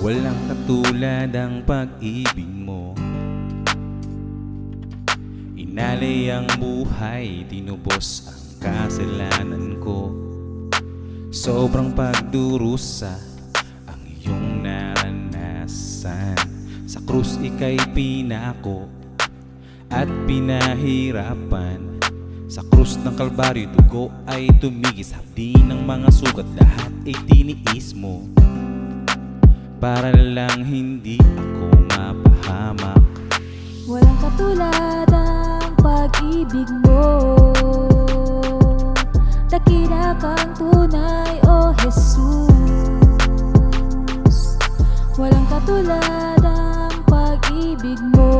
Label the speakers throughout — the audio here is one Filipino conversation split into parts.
Speaker 1: Walang katulad ang pag-ibig mo. Inalay ang buhay, tinubos ang kasalanan ko. Sobrang pagdurusa ang iyong naranasan. Sa krus ika'y pinako at pinahirapan. Sa krus ng Kalbaryo, dugo ay tumigis. Hapdi ng mga sugat, lahat ay tiniis mo, para lang hindi ako mapahamak.
Speaker 2: Walang katulad ang pag-ibig mo. Dakila kang tunay, O Jesus. Walang katulad ang pag-ibig mo.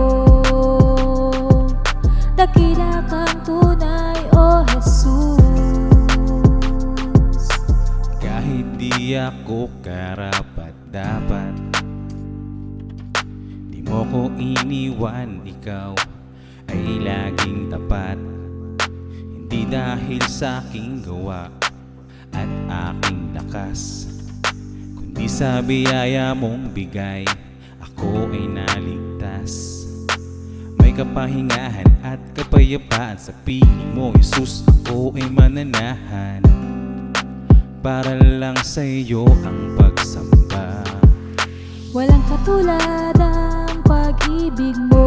Speaker 2: Dakila kang tunay, O Jesus.
Speaker 1: Kahit di ako karapat-dapat, di mo ko iniwan, ikaw ay laging tapat. Hindi dahil sa aking gawa at aking lakas, kundi sa biyaya mong bigay, ako ay naligtas. May kapahingahan at kapayapaan sa piling mo, Jesus. Ako ay mananahan para lang sa iyo ang pagsamba.
Speaker 2: Walang katulad ang pag-ibig mo.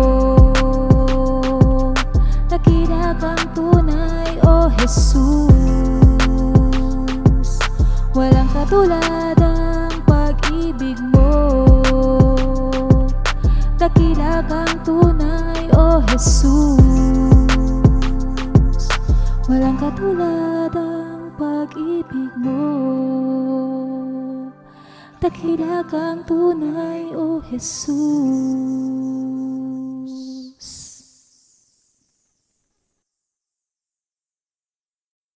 Speaker 2: Dakila kang tunay, O Jesus. Walang katulad ang pag-ibig mo. Dakila kang tunay, O Jesus. Walang katulad ang pag-ibig mo. Dakila kang tunay, O Jesus.